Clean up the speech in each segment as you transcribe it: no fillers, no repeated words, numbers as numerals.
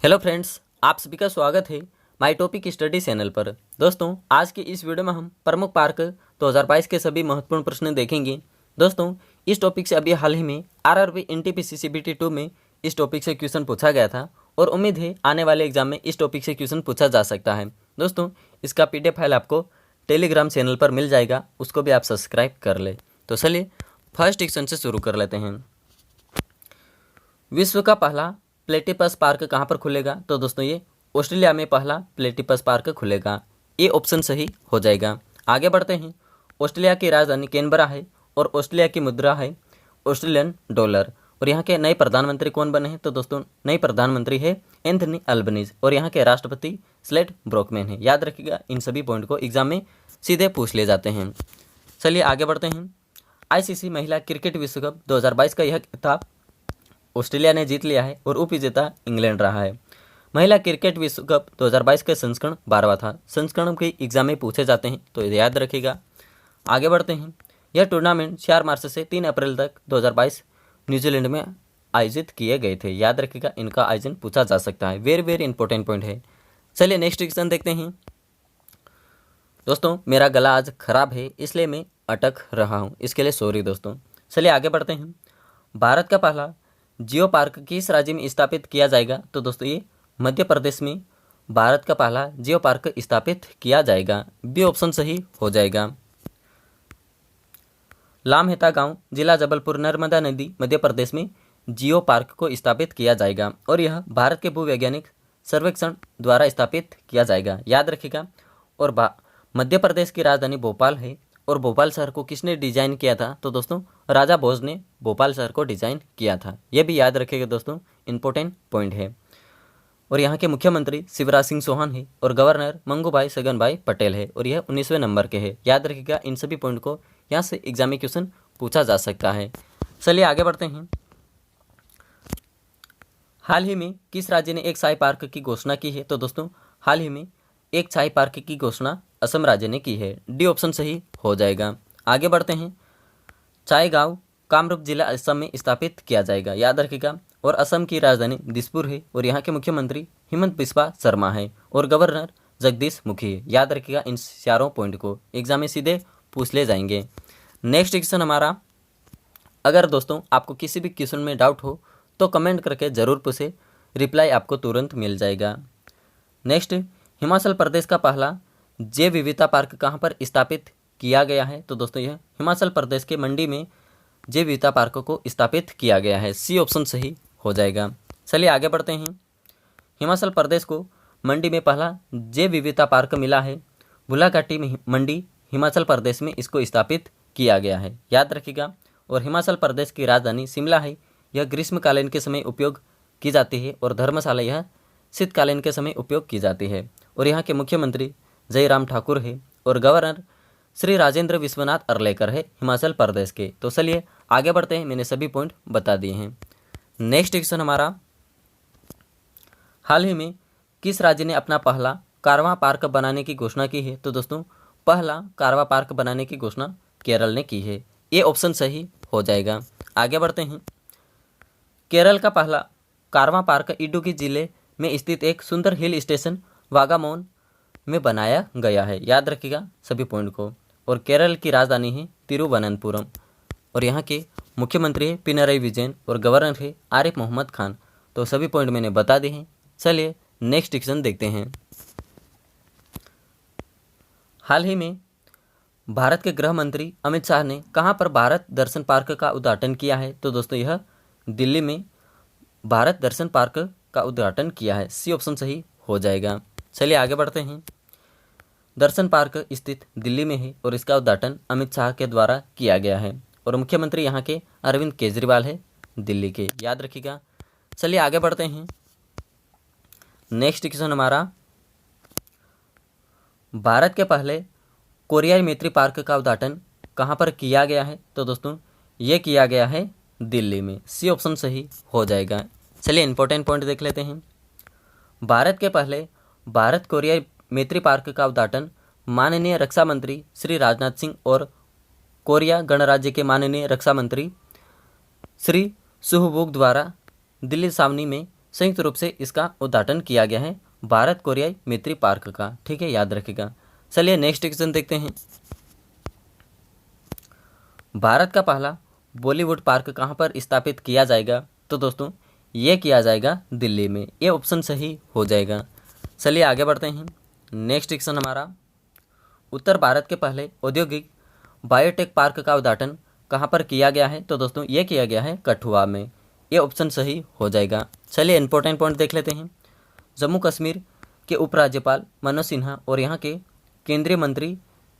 Hello friends, आप सभी का स्वागत है माय टॉपिक स्टडी चैनल पर। दोस्तों, आज की इस वीडियो में हम प्रमुख पार्क 2022 के सभी महत्वपूर्ण प्रश्न देखेंगे। दोस्तों, इस टॉपिक से अभी हाल ही में आरआरबी एनटीपीसी सीबीटी 2 में इस टॉपिक से क्वेश्चन पूछा गया था और उम्मीद है आने वाले एग्जाम में इस टॉपिक से क्वेश्चन पूछा जा सकता है। दोस्तों, इसका पीडीएफ फाइल आपको टेलीग्राम चैनल पर मिल जाएगा, उसको भी आप सब्सक्राइब कर ले। तो चलिए फर्स्ट क्वेश्चन से शुरू कर लेते हैं। विश्व का पहला प्लेटिपस पार्क कहाँ पर खुलेगा? तो दोस्तों, ये ऑस्ट्रेलिया में पहला प्लेटिपस पार्क खुलेगा। ये ऑप्शन सही हो जाएगा। आगे बढ़ते हैं। ऑस्ट्रेलिया की राजधानी कैनबरा है और ऑस्ट्रेलिया की मुद्रा है ऑस्ट्रेलियन डॉलर। और यहाँ के नए प्रधानमंत्री कौन बने हैं? तो दोस्तों, नए प्रधानमंत्री है एंथनी अल्बनीज और यहाँ के राष्ट्रपति स्लेट ब्रोकमैन है। याद रखिएगा, इन सभी पॉइंट को एग्जाम में सीधे पूछ ले जाते हैं। चलिए आगे बढ़ते हैं। आईसीसी महिला क्रिकेट विश्व कप 2022 का यह खिताब ऑस्ट्रेलिया ने जीत लिया है और उपविजेता इंग्लैंड रहा है। महिला क्रिकेट विश्व कप 2022 का संस्करण 12वां था। संस्करण के एग्जाम में पूछे जाते हैं, तो याद रखिएगा। आगे बढ़ते हैं। यह टूर्नामेंट 4 मार्च से 3 अप्रैल तक 2022 न्यूजीलैंड में आयोजित किए गए थे। याद रखिएगा, इनका आयोजन पूछा जा सकता है। वेरी वेरी इंपॉर्टेंट पॉइंट है। चलिए नेक्स्ट क्वेश्चन देखते हैं। दोस्तों, मेरा गला आज खराब है, इसलिए मैं अटक रहा हूँ, इसके लिए सॉरी दोस्तों। चलिए आगे बढ़ते हैं। भारत का पहला जियो पार्क किस राज्य में स्थापित किया जाएगा? तो दोस्तों, ये मध्य प्रदेश में भारत का पहला जियो पार्क स्थापित किया जाएगा। बी ऑप्शन सही हो जाएगा। लामहेता गांव, जिला जबलपुर, नर्मदा नदी, मध्य प्रदेश में जियो पार्क को स्थापित किया जाएगा और यह भारत के भूवैज्ञानिक सर्वेक्षण द्वारा स्थापित किया जाएगा। याद रखिएगा। और मध्य प्रदेश की राजधानी भोपाल है और भोपाल शहर को किसने डिजाइन किया था? तो दोस्तों, राजा भोज ने भोपाल शहर को डिजाइन किया था। यह भी याद रखिएगा दोस्तों, इंपॉर्टेंट पॉइंट है। और यहाँ के मुख्यमंत्री शिवराज सिंह चौहान है और गवर्नर मंगूभाई सगनभाई पटेल है और यह 19वें नंबर के है। याद रखिएगा, इन सभी पॉइंट को यहाँ से एग्जाम में क्वेश्चन पूछा जा सकता है। चलिए आगे बढ़ते हैं। हाल ही में किस राज्य ने एक चाय पार्क की घोषणा की है? तो दोस्तों, हाल ही में एक चाय पार्क की घोषणा असम राज्य ने की है। डी ऑप्शन सही हो जाएगा। आगे बढ़ते हैं। चाय गांव कामरूप जिला असम में स्थापित किया जाएगा। याद रखिएगा। और असम की राजधानी दिसपुर है और यहाँ के मुख्यमंत्री हिमंत बिस्वा शर्मा है और गवर्नर जगदीश मुखी है। याद रखिएगा, इन चारों पॉइंट को एग्जाम में सीधे पूछ ले जाएंगे। नेक्स्ट क्वेश्चन हमारा, अगर दोस्तों आपको किसी भी क्वेश्चन में डाउट हो तो कमेंट करके ज़रूर पूछे, रिप्लाई आपको तुरंत मिल जाएगा। नेक्स्ट, हिमाचल प्रदेश का पहला जैव विविधता पार्क कहाँ पर स्थापित किया गया है? तो दोस्तों, यह हिमाचल प्रदेश के मंडी में जैव विविधता पार्क को स्थापित किया गया है। सी ऑप्शन सही हो जाएगा। चलिए आगे बढ़ते हैं। हिमाचल प्रदेश को मंडी में पहला जैव विविधता पार्क मिला है। भुलाघाटी में मंडी हिमाचल प्रदेश में इसको स्थापित किया गया है। याद रखिएगा। और हिमाचल प्रदेश की राजधानी शिमला है। यह ग्रीष्मकालीन के समय उपयोग की जाती है और धर्मशाला यह शीतकालीन के समय उपयोग की जाती है। और यहाँ के मुख्यमंत्री जयराम ठाकुर है और गवर्नर श्री राजेंद्र विश्वनाथ अर्लेकर है हिमाचल प्रदेश के। तो चलिए आगे बढ़ते हैं, मैंने सभी पॉइंट बता दिए हैं। नेक्स्ट क्वेश्चन हमारा, हाल ही में किस राज्य ने अपना पहला कारवां पार्क बनाने की घोषणा की है? तो दोस्तों, पहला कारवां पार्क बनाने की घोषणा केरल ने की है। ये ऑप्शन सही हो जाएगा। आगे बढ़ते हैं। केरल का पहला कारवां पार्क इडुक्की जिले में स्थित एक सुंदर हिल स्टेशन वागामोन में बनाया गया है। याद रखिएगा सभी पॉइंट को। और केरल की राजधानी है तिरुवनंतपुरम और यहाँ के मुख्यमंत्री है पिनरई विजयन और गवर्नर है आरिफ मोहम्मद खान। तो सभी पॉइंट मैंने बता दिए हैं। चलिए नेक्स्ट क्वेश्चन देखते हैं। हाल ही में भारत के गृह मंत्री अमित शाह ने कहाँ पर भारत दर्शन पार्क का उद्घाटन किया है? तो दोस्तों, यह दिल्ली में भारत दर्शन पार्क का उद्घाटन किया है। सी ऑप्शन सही हो जाएगा। चलिए आगे बढ़ते हैं। दर्शन पार्क स्थित दिल्ली में है और इसका उद्घाटन अमित शाह के द्वारा किया गया है और मुख्यमंत्री यहाँ के अरविंद केजरीवाल है दिल्ली के। याद रखिएगा। चलिए आगे बढ़ते हैं। नेक्स्ट क्वेश्चन हमारा, भारत के पहले कोरियाई मैत्री पार्क का उद्घाटन कहाँ पर किया गया है? तो दोस्तों, ये किया गया है दिल्ली में। सी ऑप्शन सही हो जाएगा। चलिए इंपॉर्टेंट पॉइंट देख लेते हैं। भारत के पहले भारत कोरियाई मैत्री पार्क का उद्घाटन माननीय रक्षा मंत्री श्री राजनाथ सिंह और कोरिया गणराज्य के माननीय रक्षा मंत्री श्री सुहबुक द्वारा दिल्ली छावनी में संयुक्त रूप से इसका उद्घाटन किया गया है भारत कोरियाई मैत्री पार्क का। ठीक है, याद रखिएगा। चलिए नेक्स्ट क्वेश्चन देखते हैं। भारत का पहला बॉलीवुड पार्क कहाँ पर स्थापित किया जाएगा? तो दोस्तों ये किया जाएगा दिल्ली में। ये ऑप्शन सही हो जाएगा। चलिए आगे बढ़ते हैं। नेक्स्ट क्वेश्चन हमारा, उत्तर भारत के पहले औद्योगिक बायोटेक पार्क का उद्घाटन कहाँ पर किया गया है? तो दोस्तों ये किया गया है कठुआ में। ये ऑप्शन सही हो जाएगा। चलिए इंपॉर्टेंट पॉइंट देख लेते हैं। जम्मू कश्मीर के उपराज्यपाल मनोज सिन्हा और यहाँ के केंद्रीय मंत्री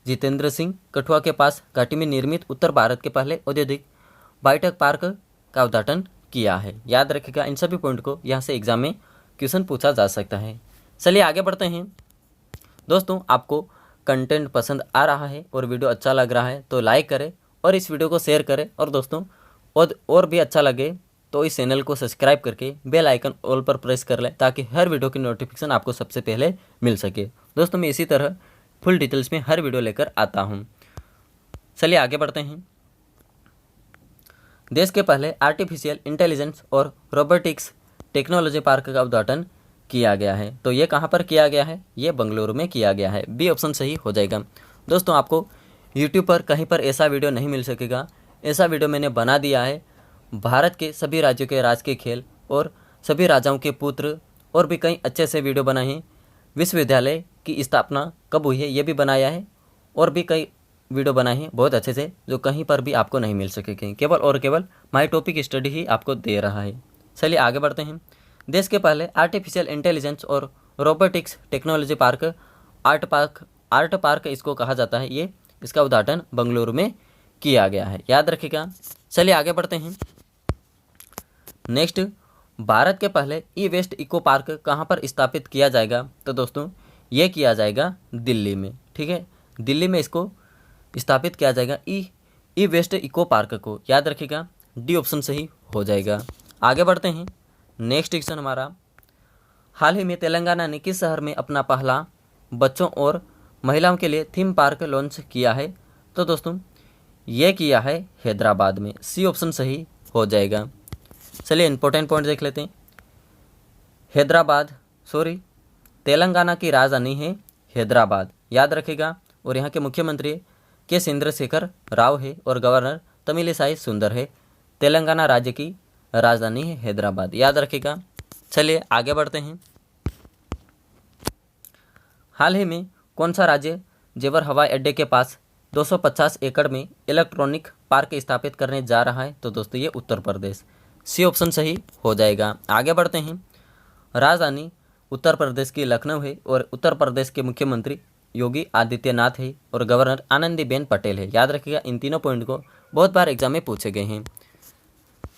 जितेंद्र सिंह कठुआ के पास घाटी में निर्मित उत्तर भारत के पहले औद्योगिक बायोटेक पार्क का उद्घाटन किया है। याद रखिएगा, इन सभी पॉइंट को यहाँ से एग्जाम में क्वेश्चन पूछा जा सकता है। चलिए आगे बढ़ते हैं। दोस्तों आपको कंटेंट पसंद आ रहा है और वीडियो अच्छा लग रहा है तो लाइक करें और इस वीडियो को शेयर करें, और दोस्तों और भी अच्छा लगे तो इस चैनल को सब्सक्राइब करके बेल आइकन ऑल पर प्रेस कर लें ताकि हर वीडियो की नोटिफिकेशन आपको सबसे पहले मिल सके। दोस्तों मैं इसी तरह फुल डिटेल्स में हर वीडियो लेकर आता हूं। चलिए आगे बढ़ते हैं। देश के पहले आर्टिफिशियल इंटेलिजेंस और रोबोटिक्स टेक्नोलॉजी पार्क का उद्घाटन किया गया है। तो ये कहाँ पर किया गया है? ये बेंगलुरु में किया गया है। बी ऑप्शन सही हो जाएगा। दोस्तों आपको यूट्यूब पर कहीं पर ऐसा वीडियो नहीं मिल सकेगा। ऐसा वीडियो मैंने बना दिया है। भारत के सभी राज्यों के राजकीय खेल और सभी राजाओं के पुत्र और भी कई अच्छे से वीडियो बनाए हैं। विश्वविद्यालय की स्थापना कब हुई है ये भी बनाया है, और भी कई वीडियो बनाए हैं बहुत अच्छे से, जो कहीं पर भी आपको नहीं मिल सकेंगे। केवल और केवल माई टॉपिक स्टडी ही आपको दे रहा है। चलिए आगे बढ़ते हैं। देश के पहले आर्टिफिशियल इंटेलिजेंस और robotics technology park art park इसको कहा जाता है। ये इसका उद्घाटन बेंगलुरु में किया गया है। याद रखिएगा। चलिए आगे बढ़ते हैं। नेक्स्ट, भारत के पहले ई वेस्ट इको पार्क कहाँ पर स्थापित किया जाएगा? तो दोस्तों ये किया जाएगा दिल्ली में। ठीक है, दिल्ली में इसको स्थापित किया जाएगा ई वेस्ट इको पार्क को। याद रखिएगा, डी ऑप्शन सही हो जाएगा। आगे बढ़ते हैं। नेक्स्ट क्वेश्चन हमारा, हाल ही में तेलंगाना ने किस शहर में अपना पहला बच्चों और महिलाओं के लिए थीम पार्क लॉन्च किया है? तो दोस्तों ये किया है हैदराबाद में। सी ऑप्शन सही हो जाएगा। चलिए इंपॉर्टेंट पॉइंट देख लेते हैं। तेलंगाना की राजधानी है हैदराबाद। याद रखिएगा। और यहाँ के मुख्यमंत्री के चंद्रशेखर राव है और गवर्नर तमिलिसाई सुंदर है। तेलंगाना राज्य की राजधानी है हैदराबाद। याद रखिएगा। चलिए आगे बढ़ते हैं। हाल ही में कौन सा राज्य जेवर हवाई अड्डे के पास 250 एकड़ में इलेक्ट्रॉनिक पार्क स्थापित करने जा रहा है? तो दोस्तों ये उत्तर प्रदेश। सी ऑप्शन सही हो जाएगा। आगे बढ़ते हैं। राजधानी उत्तर प्रदेश की लखनऊ है और उत्तर प्रदेश के मुख्यमंत्री योगी आदित्यनाथ है और गवर्नर आनंदीबेन पटेल है। याद रखिएगा, इन तीनों पॉइंट को बहुत बार एग्जाम में पूछे गए हैं।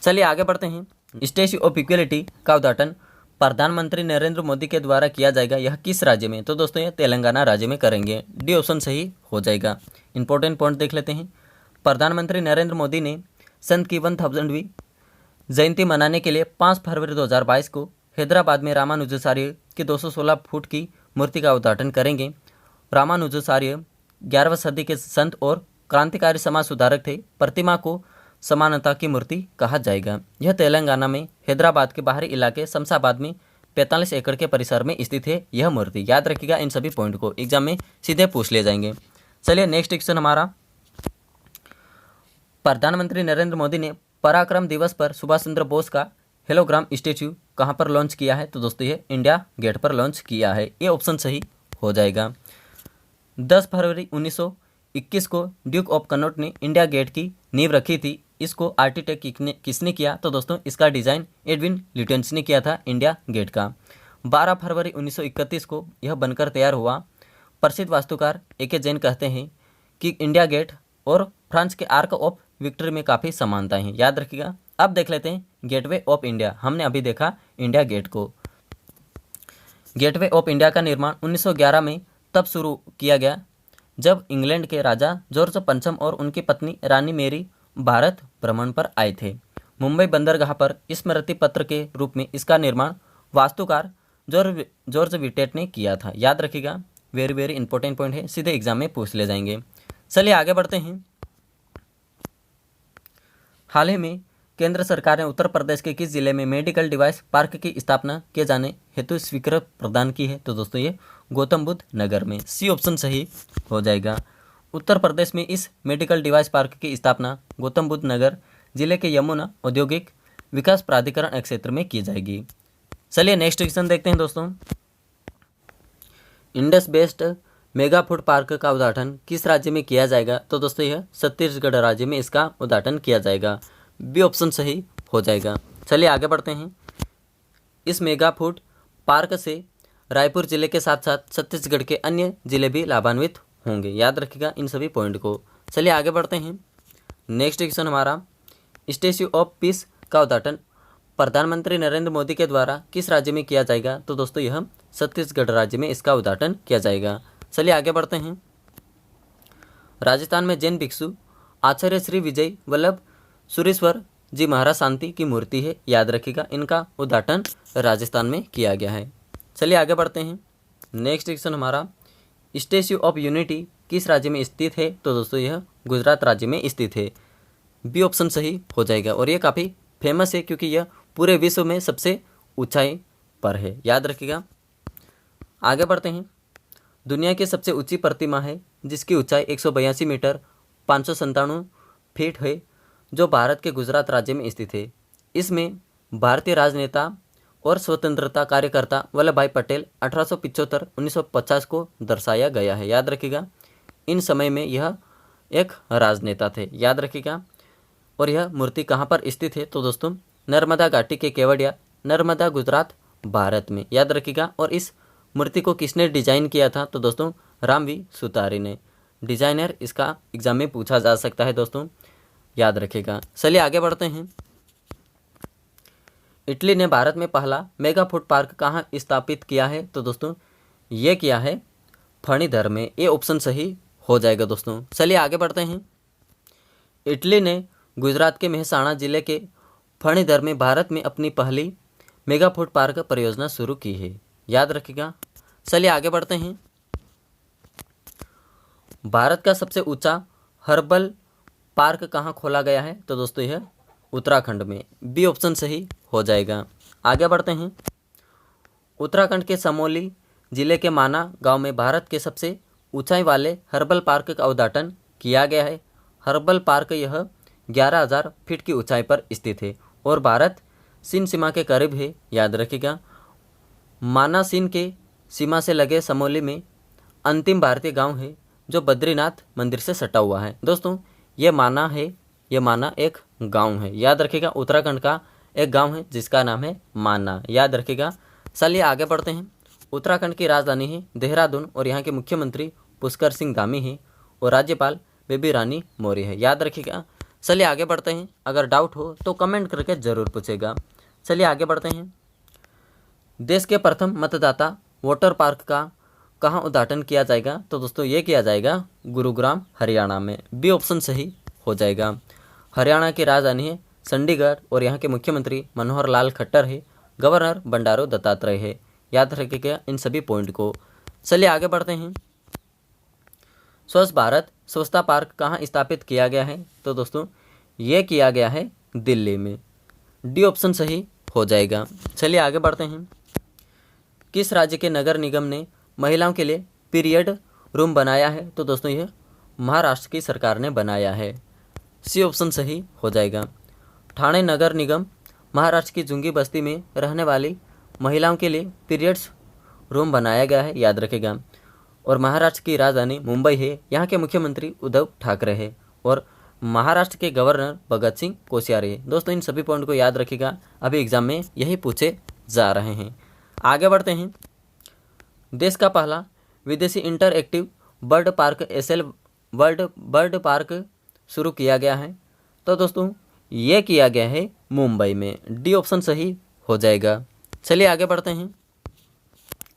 चलिए आगे बढ़ते हैं। स्टैच्यू ऑफ इक्वलिटी का उद्घाटन प्रधानमंत्री नरेंद्र मोदी के द्वारा किया जाएगा। यह किस राज्य में? तो दोस्तों ये तेलंगाना राज्य में करेंगे। डी ऑप्शन सही हो जाएगा। इंपॉर्टेंट पॉइंट देख लेते हैं। प्रधानमंत्री नरेंद्र मोदी ने संत की 1000वीं जयंती मनाने के लिए 5 फरवरी 2022 को हैदराबाद में रामानुजाचार्य की 216 फुट की मूर्ति का उद्घाटन करेंगे। रामानुजाचार्य 11वीं सदी के संत और क्रांतिकारी समाज सुधारक थे। प्रतिमा को समानता की मूर्ति कहा जाएगा। यह तेलंगाना में हैदराबाद के बाहरी इलाके शमशाबाद में 45 एकड़ के परिसर में स्थित है यह मूर्ति। याद रखिएगा, इन सभी पॉइंट को एग्जाम में सीधे पूछ ले जाएंगे। चलिए नेक्स्ट क्वेश्चन हमारा, प्रधानमंत्री नरेंद्र मोदी ने पराक्रम दिवस पर सुभाष चंद्र बोस का हेलोग्राम स्टैच्यू कहां पर लॉन्च किया है? तो दोस्तों ये इंडिया गेट पर लॉन्च किया है। ये ऑप्शन सही हो जाएगा। 10 फरवरी 1921 को ड्यूक ऑफ कनॉट ने इंडिया गेट की नींव रखी थी। इसको आर्किटेक्ट किसने किया? तो दोस्तों इसका डिज़ाइन एडविन ल्यूटेंस ने किया था इंडिया गेट का। 12 फरवरी 1931 को यह बनकर तैयार हुआ। प्रसिद्ध वास्तुकार ए.के. जैन कहते हैं कि इंडिया गेट और फ्रांस के आर्क ऑफ विक्ट्री में काफ़ी समानताएं हैं। याद रखिएगा। अब देख लेते हैं गेटवे ऑफ इंडिया। हमने अभी देखा इंडिया गेट को। गेटवे ऑफ इंडिया का निर्माण 1911 में तब शुरू किया गया जब इंग्लैंड के राजा जॉर्ज पंचम और उनकी पत्नी रानी मेरी भारत भ्रमण पर आए थे। मुंबई बंदरगाह पर स्मृति पत्र के रूप में इसका निर्माण वास्तुकार जॉर्ज विटेट ने किया था। याद रखिएगा, वेरी वेरी इंपॉर्टेंट पॉइंट है, सीधे एग्जाम में पूछ ले जाएंगे। चलिए आगे बढ़ते हैं। हाल ही में केंद्र सरकार ने उत्तर प्रदेश के किस जिले में मेडिकल डिवाइस पार्क की स्थापना किए जाने हेतु स्वीकृति प्रदान की है? तो दोस्तों ये गौतम बुद्ध नगर में। सी ऑप्शन सही हो जाएगा। उत्तर प्रदेश में इस मेडिकल डिवाइस पार्क की स्थापना गौतम बुद्ध नगर जिले के यमुना औद्योगिक विकास प्राधिकरण क्षेत्र में की जाएगी। चलिए नेक्स्ट क्वेश्चन देखते हैं दोस्तों। Indus based mega food park का उद्घाटन किस राज्य में किया जाएगा? तो दोस्तों यह छत्तीसगढ़ राज्य में इसका उद्घाटन किया जाएगा। बी ऑप्शन सही हो जाएगा। चलिए आगे बढ़ते हैं। इस मेगा फूड पार्क से रायपुर जिले के साथ साथ छत्तीसगढ़ के अन्य जिले भी लाभान्वित होंगे। याद रखिएगा इन सभी पॉइंट को। चलिए आगे बढ़ते हैं। नेक्स्ट क्वेश्चन हमारा, स्टैच्यू ऑफ पीस का उद्घाटन प्रधानमंत्री नरेंद्र मोदी के द्वारा किस राज्य में किया जाएगा? तो दोस्तों यह छत्तीसगढ़ राज्य में इसका उद्घाटन किया जाएगा। चलिए आगे बढ़ते हैं। राजस्थान में जैन भिक्षु आचार्य श्री विजय वल्लभ सुरेश्वर जी महाराज शांति की मूर्ति है। याद रखिएगा इनका उद्घाटन राजस्थान में किया गया है। चलिए आगे बढ़ते हैं। नेक्स्ट क्वेश्चन हमारा, स्टैच्यू ऑफ यूनिटी किस राज्य में स्थित है? तो दोस्तों यह गुजरात राज्य में स्थित है। बी ऑप्शन सही हो जाएगा। और ये काफ़ी फेमस है क्योंकि यह पूरे विश्व में सबसे ऊंचाई पर है। याद रखिएगा। आगे बढ़ते हैं। दुनिया की सबसे ऊंची प्रतिमा है जिसकी ऊंचाई 182 मीटर 597 फीट है, जो भारत के गुजरात राज्य में स्थित है। इसमें भारतीय राजनेता और स्वतंत्रता कार्यकर्ता वल्लभ भाई पटेल 1875-1950 को दर्शाया गया है। याद रखिएगा इन समय में यह एक राजनेता थे। याद रखिएगा। और यह मूर्ति कहाँ पर स्थित है? तो दोस्तों नर्मदा घाटी के केवड़िया, नर्मदा गुजरात भारत में। याद रखिएगा। और इस मूर्ति को किसने डिजाइन किया था? तो दोस्तों रामवी सुतारी ने। डिजाइनर इसका एग्जाम में पूछा जा सकता है दोस्तों, याद रखिएगा। चलिए आगे बढ़ते हैं। इटली ने भारत में पहला मेगा फूड पार्क कहाँ स्थापित किया है? तो दोस्तों ये किया है फणीधर में। ये ऑप्शन सही हो जाएगा दोस्तों। चलिए आगे बढ़ते हैं। इटली ने गुजरात के मेहसाणा जिले के फणीधर में भारत में अपनी पहली मेगा फूड पार्क परियोजना शुरू की है। याद रखिएगा। चलिए आगे बढ़ते हैं। भारत का सबसे ऊंचा हर्बल पार्क कहाँ खोला गया है? तो दोस्तों यह उत्तराखंड में। बी ऑप्शन सही हो जाएगा। आगे बढ़ते हैं। उत्तराखंड के चमोली जिले के माना गांव में भारत के सबसे ऊंचाई वाले हर्बल पार्क का उद्घाटन किया गया है। हर्बल पार्क यह 11,000 फीट की ऊंचाई पर स्थित है और भारत चीन सीमा के करीब है। याद रखिएगा। माना चीन के सीमा से लगे समोली में अंतिम भारतीय गांव है जो बद्रीनाथ मंदिर से सटा हुआ है। दोस्तों ये माना है, ये माना एक गांव है। याद रखिएगा उत्तराखंड का एक गांव है जिसका नाम है माना। याद रखिएगा। चलिए आगे बढ़ते हैं। उत्तराखंड की राजधानी है देहरादून और यहाँ के मुख्यमंत्री पुष्कर सिंह धामी हैं और राज्यपाल बेबी रानी मौर्य है। याद रखिएगा। चलिए आगे बढ़ते हैं। अगर डाउट हो तो कमेंट करके ज़रूर पूछेगा। चलिए आगे बढ़ते हैं। देश के प्रथम मतदाता वोटर पार्क का कहाँ उद्घाटन किया जाएगा? तो दोस्तों ये किया जाएगा गुरुग्राम हरियाणा में। बी ऑप्शन सही हो जाएगा। हरियाणा की राजधानी है चंडीगढ़ और यहाँ के मुख्यमंत्री मनोहर लाल खट्टर है, गवर्नर बंडारू दत्तात्रेय है। याद रखिएगा इन सभी पॉइंट को। चलिए आगे बढ़ते हैं। स्वच्छ भारत स्वच्छता पार्क कहाँ स्थापित किया गया है? तो दोस्तों ये किया गया है दिल्ली में। डी ऑप्शन सही हो जाएगा। चलिए आगे बढ़ते हैं। किस राज्य के नगर निगम ने महिलाओं के लिए पीरियड रूम बनाया है? तो दोस्तों यह महाराष्ट्र की सरकार ने बनाया है। सी ऑप्शन सही हो जाएगा। ठाणे नगर निगम महाराष्ट्र की जुंगी बस्ती में रहने वाली महिलाओं के लिए पीरियड्स रूम बनाया गया है। याद रखेगा। और महाराष्ट्र की राजधानी मुंबई है। यहाँ के मुख्यमंत्री उद्धव ठाकरे है और महाराष्ट्र के गवर्नर भगत सिंह कोश्यारी है। दोस्तों इन सभी पॉइंट को याद रखिएगा, अभी एग्जाम में यही पूछे जा रहे हैं। आगे बढ़ते हैं। देश का पहला विदेशी interactive bird park SL world bird park शुरू किया गया है। तो दोस्तों ये किया गया है मुंबई में। डी ऑप्शन सही हो जाएगा। चलिए आगे बढ़ते हैं।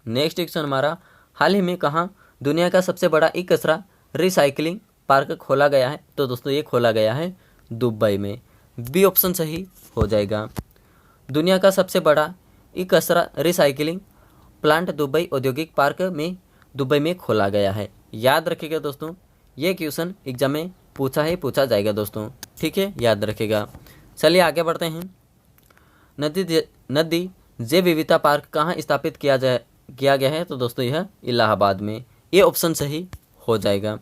नेक्स्ट क्वेश्चन हमारा, हाल ही में कहाँ दुनिया का सबसे बड़ा ई कचरा रिसाइकलिंग पार्क खोला गया है? तो दोस्तों ये खोला गया है दुबई में। बी ऑप्शन सही हो जाएगा। दुनिया का सबसे बड़ा ई कचरा रिसाइकलिंग प्लांट दुबई औद्योगिक पार्क में दुबई में खोला गया है। याद रखिएगा दोस्तों, ये क्वेश्चन एग्जाम में पूछा जाएगा दोस्तों, ठीक है, याद रखिएगा। चलिए आगे बढ़ते हैं। नदी जैव विविधता पार्क कहाँ स्थापित किया गया है? तो दोस्तों यह इलाहाबाद में। ये ऑप्शन सही हो जाएगा।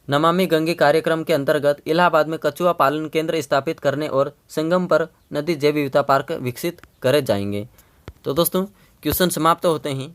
नमामि गंगे कार्यक्रम के अंतर्गत इलाहाबाद में कछुआ पालन केंद्र स्थापित करने और संगम पर नदी जैव विविधता पार्क विकसित करे जाएंगे। तो दोस्तों क्वेश्चन समाप्त होते हैं।